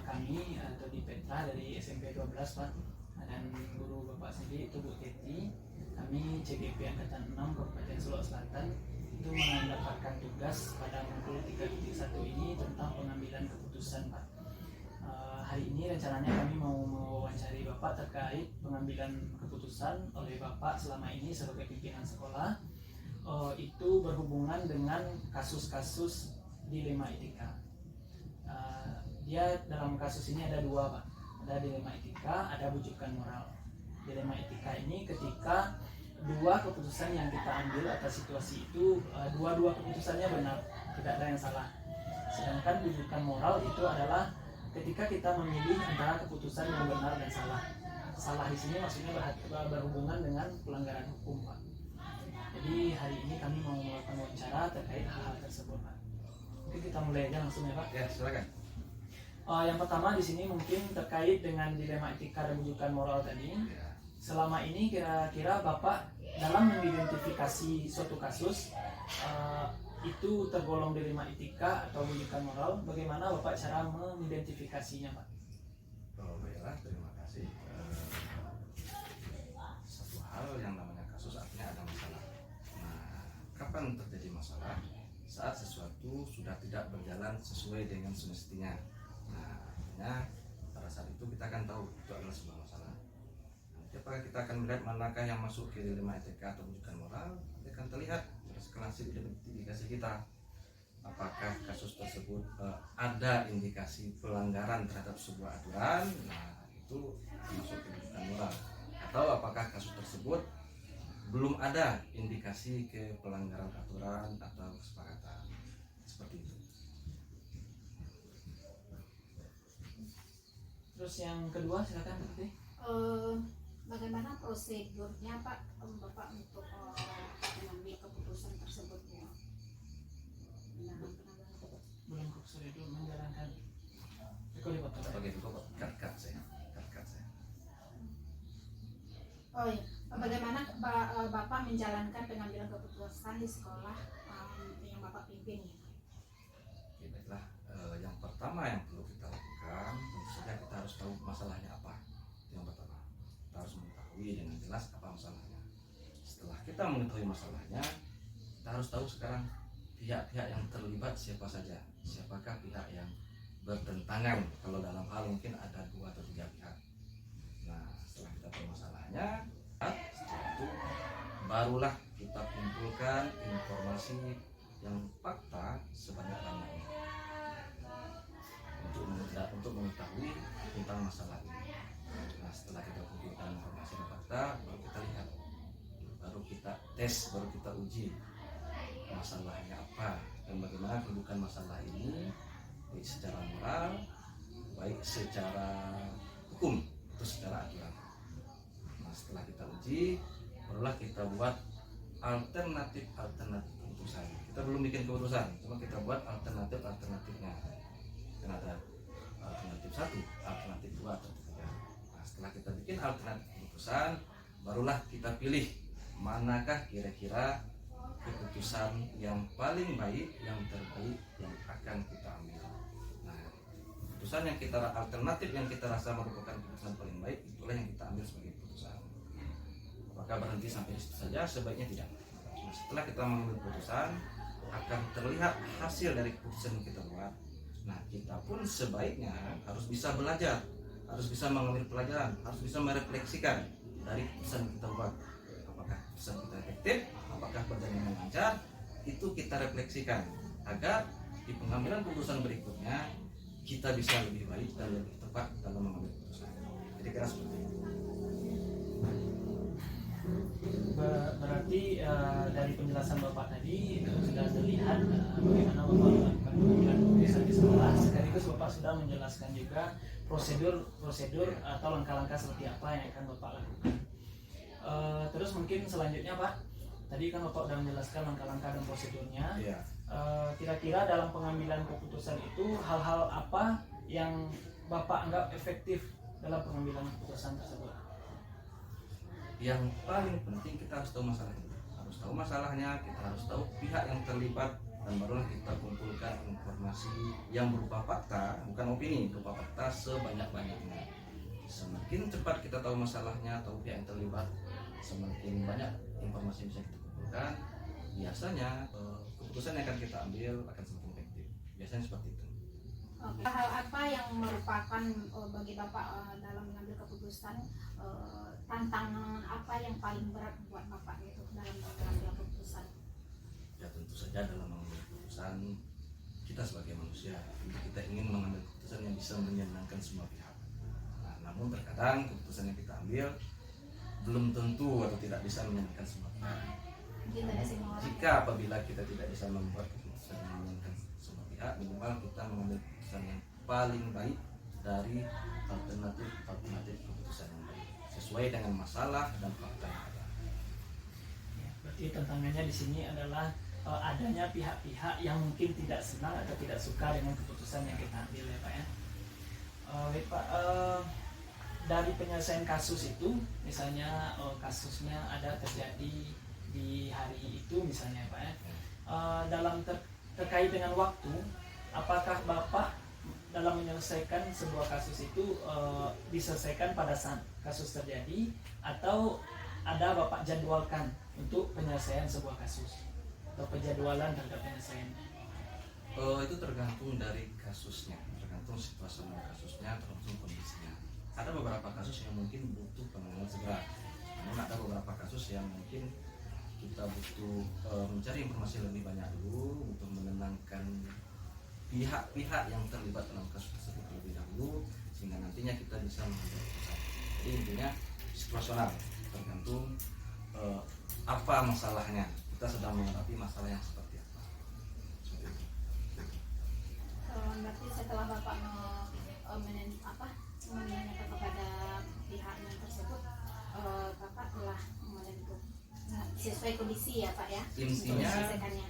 kami atau di Petra dari SMP 12 Pak, dan guru Bapak sendiri itu Bu Teti, kami CGP Angkatan 6 Kabupaten Solok Selatan itu mendapatkan tugas pada modul 3.1 ini tentang pengambilan keputusan Pak. Hari ini rencananya kami mau mewawancari Bapak terkait pengambilan keputusan oleh Bapak selama ini sebagai pimpinan sekolah. Itu berhubungan dengan kasus-kasus dilema etika. Dia dalam kasus ini ada dua Pak, ada dilema etika, ada bujukan moral. Dilema etika ini ketika dua keputusan yang kita ambil atas situasi itu, dua-dua keputusannya benar, tidak ada yang salah. Sedangkan bujukan moral itu adalah ketika kita memilih antara keputusan yang benar dan salah. Salah di sini maksudnya berhubungan dengan pelanggaran hukum Pak. Jadi hari ini kami mau melakukan wawancara terkait hal-hal tersebut Pak. Mungkin kita mulai aja langsung ya Pak. Ya, silakan. Yang pertama di sini mungkin terkait dengan dilema etika dan bujukan moral tadi. Selama ini kira-kira Bapak dalam mengidentifikasi suatu kasus itu tergolong dilema etika atau bujukan moral, bagaimana Bapak cara mengidentifikasinya Pak? Oh, baiklah, terima kasih. Satu hal yang namanya kasus artinya ada masalah. Nah, kapan terjadi masalah? Saat sesuatu sudah tidak berjalan sesuai dengan semestinya. Nah, artinya pada saat itu kita akan tahu itu adalah sebuah masalah. Nanti apakah kita akan melihat manakah yang masuk ke dilema etika atau bujukan moral? Nanti akan terlihat hasil identifikasi kita. Apakah kasus tersebut ada indikasi pelanggaran terhadap sebuah aturan? Nah, itu masuk ke bujukan moral. Atau apakah kasus tersebut belum ada indikasi ke pelanggaran aturan atau kesepakatan, seperti itu. Terus yang kedua silakan Pak Teti. Bagaimana prosedurnya Pak Bapak untuk mengambil keputusan tersebut ya? Belum prosedur menjalankan. Sebagai berikut, cut saya. Oh iya, bagaimana Bapak menjalankan pengambilan keputusan di sekolah yang Bapak pimpin ya? Oke, baiklah. Yang pertama yang perlu kita lakukan, tentu saja kita harus tahu masalahnya apa. Yang pertama, kita harus mengetahui dengan jelas apa masalahnya. Setelah kita mengetahui masalahnya, kita harus tahu sekarang pihak-pihak yang terlibat siapa saja. Siapakah pihak yang bertentangan? Kalau dalam hal mungkin ada 2 atau 3 pihak. Nah, setelah kita tahu masalahnya, setelah itu barulah kita kumpulkan informasi yang fakta sebanyak-banyaknya untuk mengetahui tentang masalah ini. Nah, setelah kita kumpulkan informasi dan fakta, baru kita lihat, baru kita tes, baru kita uji masalahnya apa dan bagaimana kedudukan masalah ini, baik secara moral, baik secara hukum, atau secara aturan. Nah, setelah kita uji, barulah kita buat alternatif keputusan. Kita belum bikin keputusan, cuma kita buat alternatifnya. Dan ada alternatif 1, alternatif 2, alternatif 3. Nah, setelah kita bikin alternatif keputusan, barulah kita pilih manakah kira-kira keputusan yang paling baik, yang terbaik yang akan kita ambil. Nah, keputusan yang kita alternatif yang kita rasa merupakan keputusan paling baik, itulah yang kita ambil sebagai keputusan. Apakah berhenti sampai di situ saja? Sebaiknya tidak. Nah, setelah kita mengambil keputusan, akan terlihat hasil dari keputusan yang kita buat. Nah, kita pun sebaiknya harus bisa belajar, harus bisa mengambil pelajaran, harus bisa merefleksikan dari keputusan yang kita buat. Apakah keputusan kita efektif, apakah berjalan dengan lancar, itu kita refleksikan agar di pengambilan keputusan berikutnya kita bisa lebih baik dan lebih tepat dalam mengambil keputusan. Jadi kira seperti itu. Berarti dari penjelasan Bapak tadi sudah terlihat bagaimana Bapak melakukan pengambilan keputusan di sekolah. Sekaligus Bapak sudah menjelaskan juga prosedur atau langkah-langkah seperti apa yang akan Bapak lakukan. Terus mungkin selanjutnya Pak, tadi kan Bapak sudah menjelaskan langkah-langkah dan prosedurnya. Kira-kira dalam pengambilan keputusan itu hal-hal apa yang Bapak anggap efektif dalam pengambilan keputusan tersebut? Yang paling penting kita harus tahu masalahnya. Harus tahu masalahnya, kita harus tahu pihak yang terlibat dan barulah kita kumpulkan informasi yang berupa fakta, bukan opini, berupa fakta sebanyak-banyaknya. Semakin cepat kita tahu masalahnya, tahu pihak yang terlibat, semakin banyak informasi yang bisa kita kumpulkan, biasanya keputusan yang akan kita ambil akan semakin efektif. Biasanya seperti itu. Oke. Hal apa yang merupakan bagi Bapak dalam mengambil keputusan, tantangan apa yang paling berat buat Bapak itu dalam mengambil keputusan? Ya tentu saja dalam mengambil keputusan kita sebagai manusia, kita ingin mengambil keputusan yang bisa menyenangkan semua pihak. Nah, namun terkadang keputusan yang kita ambil belum tentu atau tidak bisa menyenangkan semua pihak. Mungkin tidak semua orang. Jika apabila kita tidak bisa membuat keputusan yang menyenangkan semua pihak, minimal kita mengambil keputusan yang paling baik dari alternatif keputusan yang baik sesuai dengan masalah dan fakta yang ada. Ya, berarti tantangannya di sini adalah adanya pihak-pihak yang mungkin tidak senang atau tidak suka dengan keputusan yang kita ambil ya Pak ya. Baik Pak, dari penyelesaian kasus itu, misalnya kasusnya ada terjadi di hari itu misalnya Pak ya, dalam terkait dengan waktu, apakah Bapak dalam menyelesaikan sebuah kasus itu diselesaikan pada saat kasus terjadi atau ada Bapak jadwalkan untuk penyelesaian sebuah kasus atau penjadwalan terhadap penyelesaian? Itu tergantung dari kasusnya, tergantung situasional kasusnya, tergantung kondisinya. Ada beberapa kasus yang mungkin butuh penanganan segera, namun ada beberapa kasus yang mungkin kita butuh mencari informasi lebih banyak dulu untuk menenangkan pihak-pihak yang terlibat dalam kasus tersebut terlebih dahulu, sehingga nantinya kita bisa mengambil keputusan. Jadi intinya situasional, tergantung apa masalahnya, kita sedang menghadapi masalah yang seperti apa. Seperti itu. Berarti setelah Bapak menanyakan kepada pihak yang tersebut, Bapak telah menentukan sesuai kondisi ya Pak ya? Intinya Menyelesaikannya.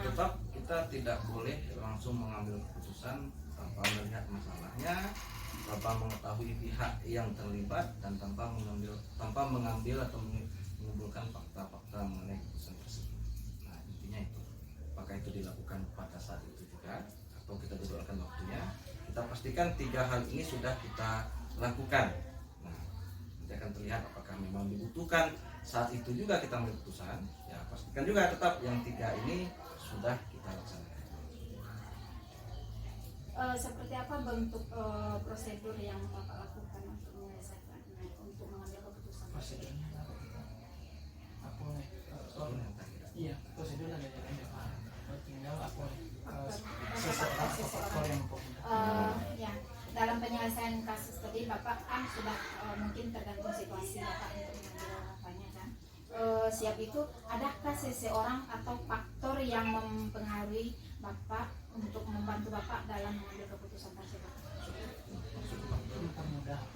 tetap kita tidak boleh langsung mengambil keputusan tanpa melihat masalahnya, tanpa mengetahui pihak yang terlibat, dan tanpa mengambil atau mengumpulkan fakta-fakta mengenai keputusan tersebut. Nah intinya itu, apakah itu dilakukan pada saat itu juga atau kita jadwalkan waktunya, kita pastikan 3 hal ini sudah kita lakukan. Nah nanti akan terlihat apakah memang dibutuhkan saat itu juga kita ambil keputusan. Ya pastikan juga tetap yang 3 ini sudah kita laksanakan. Seperti apa bentuk prosedur yang Bapak lakukan untuk menyelesaikannya, untuk mengambil keputusan? Prosedurnya apa nih? Ini yang tadi. Iya, prosedur ada jalan ya Pak. Tinggal apa Seseorang atau faktor yang mempermudah. Ya, dalam penyelesaian kasus tadi Bapak kan sudah mungkin tergantung situasi Bapak untuk mengambil apanya kan. Siap itu, adakah seseorang atau faktor yang mempengaruhi Bapak untuk membantu Bapak dalam mengambil keputusan tersebut?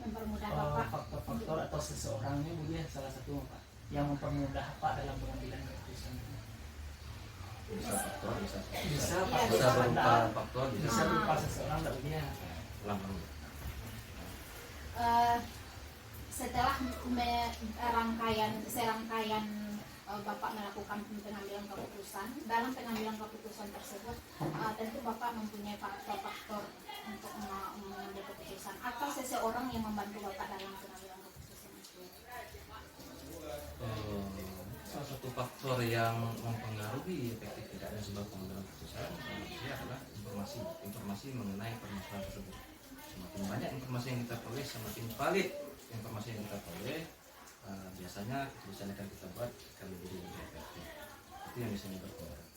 Mempermudah Bapak. Faktor-faktor atau seseorang ini boleh salah satu Pak yang mempermudah Pak dalam pengambilan keputusan. Bisa faktor, bisa berupa faktor, bisa berupa seseorang tak dia. Lambang. Setelah serangkaian Bapak melakukan pengambilan keputusan, dalam pengambilan keputusan tersebut tentu Bapak mempunyai faktor-faktor untuk mengambil keputusan atau seseorang yang membantu Bapak dalam pengambilan keputusan itu. Salah satu faktor yang mempengaruhi efektif tidaknya sebuah pengambilan keputusan adalah informasi mengenai permasalahan tersebut. Semakin banyak informasi yang kita peroleh, semakin valid informasi yang kita peroleh, biasanya keputusan yang akan kita buat akan lebih efektif. Itu yang biasanya berpengaruh.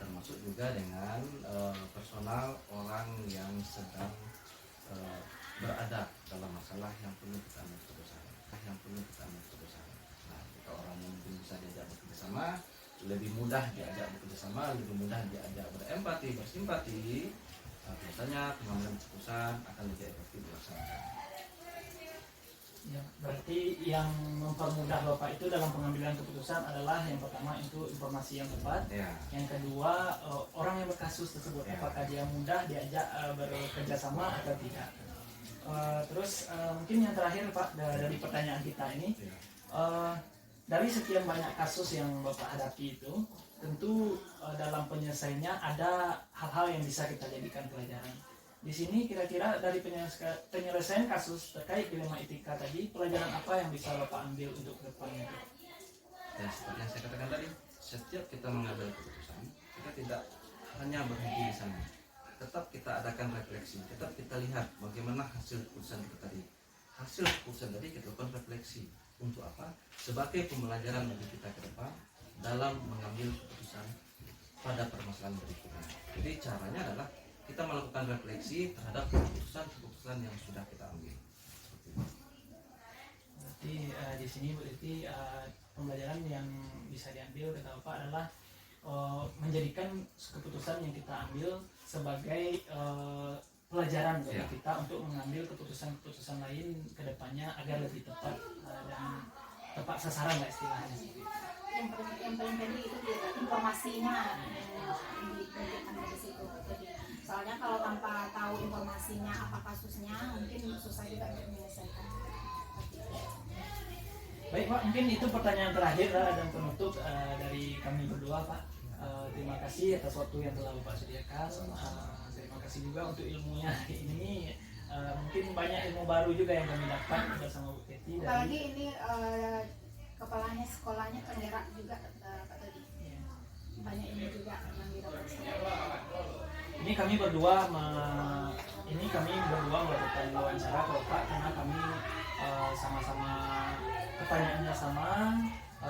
Termasuk juga dengan personal orang yang sedang berada dalam masalah yang perlu kita ambil keputusan. Nah, jika orang yang mungkin bisa diajak bekerjasama, lebih mudah diajak bekerjasama, lebih mudah diajak berempati, bersimpati, biasanya pengambilan keputusan akan lebih efektif dilaksanakan. Ya, berarti yang mempermudah Bapak itu dalam pengambilan keputusan adalah yang pertama itu informasi yang tepat, yang kedua orang yang berkasus tersebut apakah dia mudah diajak bekerja sama atau tidak. Terus mungkin yang terakhir Pak dari pertanyaan kita ini, dari sekian banyak kasus yang Bapak hadapi itu, tentu dalam penyelesaiannya ada hal-hal yang bisa kita jadikan pelajaran. Di sini kira-kira dari penyelesaian kasus terkait dilema etika tadi, pelajaran apa yang bisa Bapak ambil untuk kedepannya? Dan seperti yang saya katakan tadi, setiap kita mengambil keputusan, kita tidak hanya berhenti di sana. Tetap kita adakan refleksi, tetap kita lihat bagaimana hasil keputusan kita tadi. Hasil keputusan tadi kita lakukan refleksi. Untuk apa? Sebagai pembelajaran bagi kita ke depan dalam mengambil keputusan pada permasalahan berikutnya. Jadi caranya adalah kita melakukan refleksi terhadap keputusan-keputusan yang sudah kita ambil. Berarti di sini berarti pembelajaran yang bisa diambil kata Bapak adalah menjadikan keputusan yang kita ambil sebagai pelajaran bagi kita untuk mengambil keputusan-keputusan lain ke depannya agar lebih tepat dan tepat sasaran lah istilahnya. Yang paling tadi itu informasinya yang diberikan dari situ. Jadi, soalnya kalau tanpa tahu informasinya apa kasusnya mungkin susah juga untuk menyelesaikan. Baik Pak, mungkin itu pertanyaan terakhir dan penutup dari kami berdua Pak. Terima kasih atas waktu yang telah Bapak sediakan. Terima kasih juga untuk ilmunya hari ini. Mungkin banyak ilmu baru juga yang kami dapat bersama Bu Teti. Apalagi ini kepalanya sekolahnya penggerak juga Pak Todi. Banyak ilmu juga yang didapat. Ini kami berdua melakukan wawancara ke Bapak karena kami sama-sama pertanyaannya sama,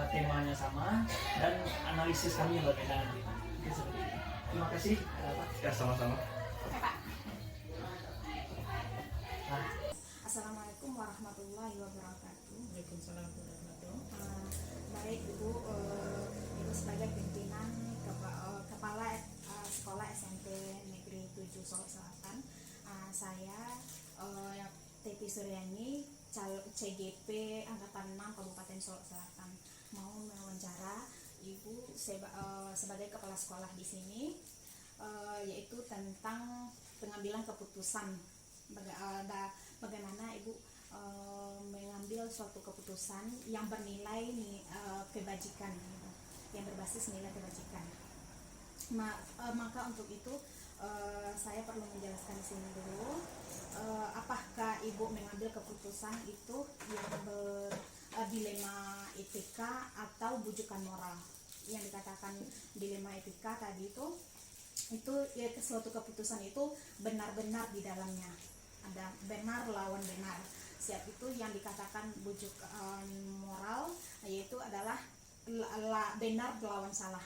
temanya sama, dan analisis kami yang berbeda. Mungkin seperti itu. Terima kasih Pak. Ya, sama-sama. Oke Pak. Nah, Assalamualaikum warahmatullahi wabarakatuh. Waalaikumsalam warahmatullahi wabarakatuh. Baik Ibu, Ibu sebagai pimpinan kepala sekolah SMP Negeri 7 Solok Selatan, saya Teti Suryani, CGP Angkatan 6 Kabupaten Solok Selatan, mau mewawancara Ibu sebagai kepala sekolah di sini, yaitu tentang pengambilan keputusan. Bagaimana Ibu mengambil suatu keputusan yang bernilai kebajikan, yang berbasis nilai kebajikan. Maka untuk itu saya perlu menjelaskan di sini dulu, apakah Ibu mengambil keputusan itu yang dilema etika atau bujukan moral. Yang dikatakan dilema etika tadi itu ya, suatu keputusan itu benar-benar di dalamnya ada benar lawan benar. Siap itu yang dikatakan bujukan moral, yaitu adalah benar lawan salah.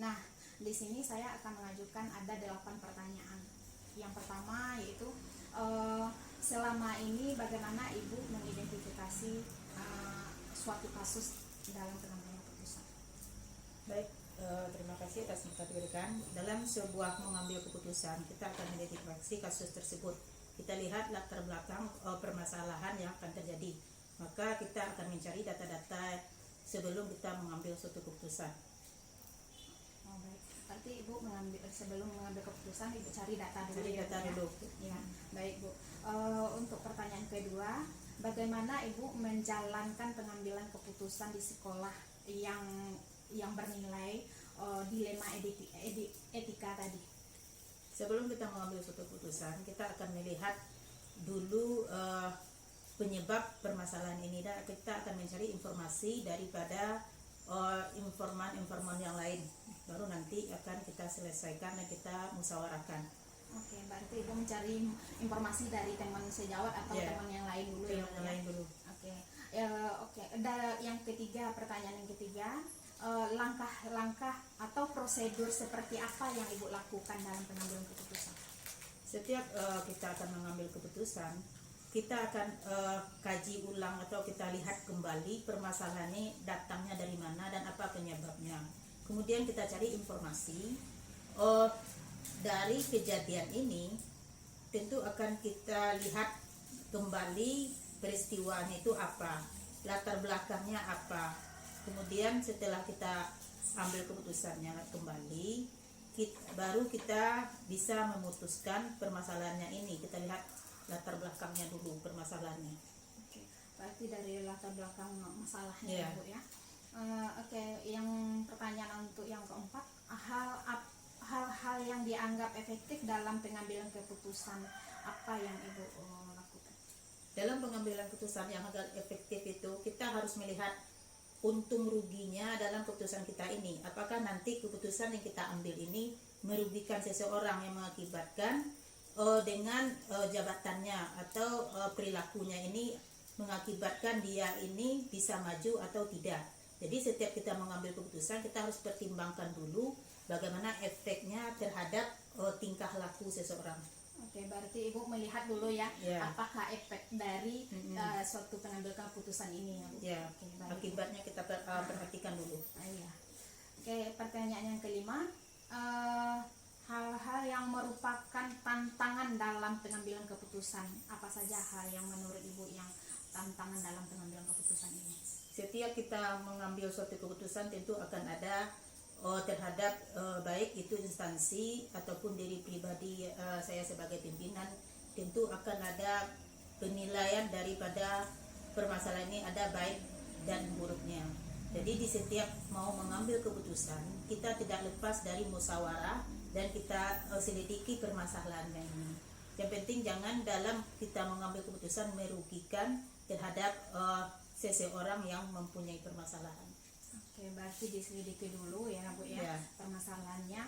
Nah, di sini saya akan mengajukan ada 8 pertanyaan. Yang pertama yaitu selama ini bagaimana Ibu mengidentifikasi suatu kasus dalam pengambilan keputusan? Baik, terima kasih atas tempat diberikan. Dalam sebuah mengambil keputusan, kita akan mengidentifikasi kasus tersebut. Kita lihat latar belakang permasalahan yang akan terjadi. Maka kita akan mencari data-data sebelum kita mengambil suatu keputusan. Oh, baik. Berarti Ibu sebelum mengambil keputusan Ibu cari data dulu. Cari data dulu. Ya, baik Bu. Untuk pertanyaan kedua, bagaimana Ibu menjalankan pengambilan keputusan di sekolah yang bernilai dilema etika tadi? Sebelum kita mengambil suatu keputusan, kita akan melihat dulu penyebab permasalahan ini, dan kita akan mencari informasi daripada informan yang lain. Baru nanti akan kita selesaikan dan kita musyawarahkan. Oke, berarti Ibu mencari informasi dari teman sejawat atau teman yang lain dulu. Yang lain dulu. Oke. Oke. Yang ketiga, pertanyaan yang ketiga, langkah-langkah atau prosedur seperti apa yang Ibu lakukan dalam pengambilan keputusan? Setiap kita akan mengambil keputusan, kita akan kaji ulang atau kita lihat kembali permasalahan ini datangnya dari mana dan apa penyebabnya. Kemudian kita cari informasi dari kejadian ini. Tentu akan kita lihat kembali peristiwanya itu apa, latar belakangnya apa. Kemudian setelah kita ambil keputusannya kembali, baru kita bisa memutuskan permasalahannya ini. Kita lihat latar belakangnya dulu permasalahannya. Oke, berarti dari latar belakang masalahnya Ya. Bu ya. Oke, yang pertanyaan untuk yang keempat. yang dianggap efektif dalam pengambilan keputusan, apa yang Ibu lakukan? Dalam pengambilan keputusan yang agak efektif itu kita harus melihat untung ruginya dalam keputusan kita ini. Apakah nanti keputusan yang kita ambil ini merugikan seseorang yang mengakibatkan dengan jabatannya atau perilakunya ini mengakibatkan dia ini bisa maju atau tidak. Jadi setiap kita mengambil keputusan kita harus pertimbangkan dulu bagaimana efeknya terhadap tingkah laku seseorang. Oke, berarti Ibu melihat dulu ya, Ya. apakah efek dari suatu pengambilan keputusan ini ya, Bu? Ya, Oke, baik. akibatnya kita perhatikan dulu. Iya. Oke, pertanyaan yang kelima, hal-hal yang merupakan tantangan dalam pengambilan keputusan, apa saja hal yang menurut Ibu yang tantangan dalam pengambilan keputusan ini? Setiap kita mengambil suatu keputusan tentu akan ada terhadap baik itu instansi ataupun diri pribadi saya sebagai pimpinan, tentu akan ada penilaian daripada permasalahan ini, ada baik dan buruknya. Jadi di setiap mau mengambil keputusan kita tidak lepas dari musyawarah dan kita selidiki permasalahannya ini. Yang penting jangan dalam kita mengambil keputusan merugikan terhadap seseorang yang mempunyai permasalahan. Oke, berarti diselidiki dulu ya Bu ya, Ya. permasalahannya,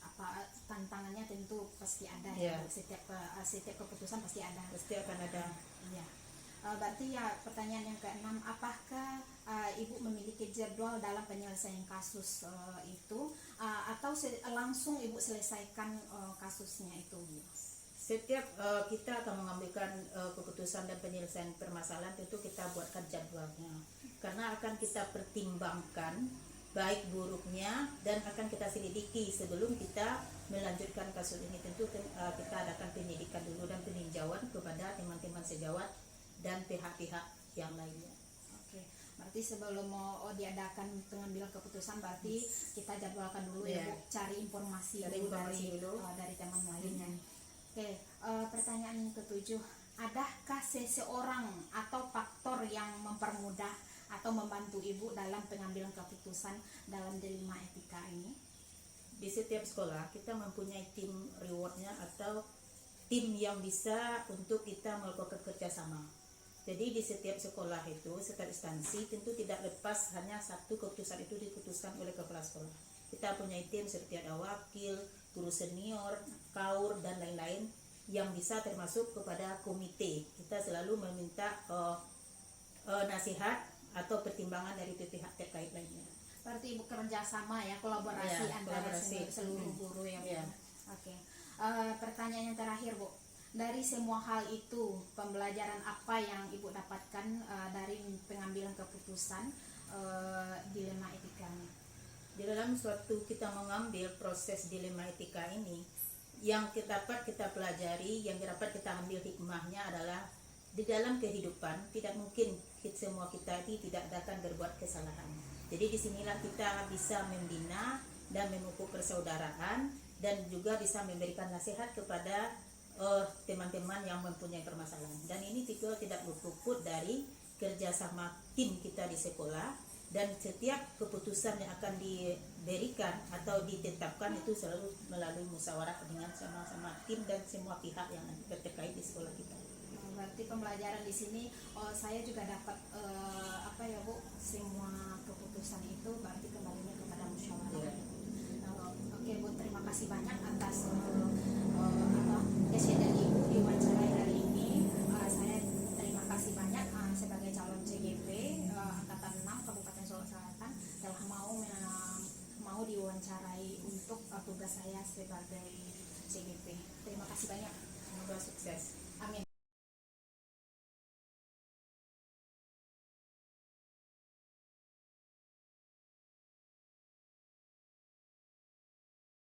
apa tantangannya tentu pasti ada Ya. ya Bu. Setiap keputusan pasti ada. Pasti akan ada. Iya. Berarti ya pertanyaan yang keenam, apakah Ibu memiliki jadwal dalam penyelesaian kasus itu atau langsung Ibu selesaikan kasusnya itu Bu? Setiap kita akan mengambilkan keputusan dan penyelesaian permasalahan tentu kita buatkan jadwalnya, karena akan kita pertimbangkan baik buruknya dan akan kita selidiki sebelum kita melanjutkan kasus ini. Tentu kita adakan penyidikan dulu dan peninjauan kepada teman-teman sejawat dan pihak-pihak yang lainnya. Oke, berarti sebelum mau diadakan pengambilan keputusan berarti kita jadwalkan dulu ya Bu, cari informasi Cari dulu informasi dari dulu. dari teman lainnya. Oke, pertanyaan yang ketujuh, adakah seseorang atau faktor yang mempermudah atau membantu Ibu dalam pengambilan keputusan dalam dilema etika ini? Di setiap sekolah kita mempunyai tim rewardnya atau tim yang bisa untuk kita melakukan kerjasama. Jadi di setiap sekolah itu, setiap instansi tentu tidak lepas hanya satu keputusan itu diputuskan oleh kepala sekolah. Kita punya tim seperti ada wakil, guru senior, kaur dan lain-lain yang bisa termasuk kepada komite. Kita selalu meminta nasihat atau pertimbangan dari pihak terkait lainnya. Berarti Ibu kerjasama ya, kolaborasi Ya, antara kolaborasi. seluruh guru ya Bu. Ya. Oke, pertanyaan yang terakhir Bu, dari semua hal itu pembelajaran apa yang Ibu dapatkan dari pengambilan keputusan dilema etika ini? Di dalam suatu kita mengambil proses dilema etika ini, yang kita dapat kita pelajari, yang dapat kita ambil hikmahnya adalah di dalam kehidupan tidak mungkin semua kita ini tidak akan berbuat kesalahan. Jadi disinilah kita bisa membina dan memupuk persaudaraan dan juga bisa memberikan nasihat kepada teman-teman yang mempunyai permasalahan. Dan ini juga tidak luput dari kerjasama tim kita di sekolah. Dan setiap keputusan yang akan diberikan atau ditetapkan itu selalu melalui musyawarah dengan sama-sama tim dan semua pihak yang terkait di sekolah kita. Berarti pembelajaran di sini saya juga dapat apa ya Bu, semua keputusan itu berarti kembalinya kepada musyawarah. Ya. Oke Bu, terima kasih banyak atas kesediaan Ibu di wawancara hari ini. Saya terima kasih banyak sebagai calon CGP angkatan 6 Kabupaten Solo Selatan telah mau diwawancarai untuk tugas saya sebagai CGP. Terima kasih banyak. Semoga sukses.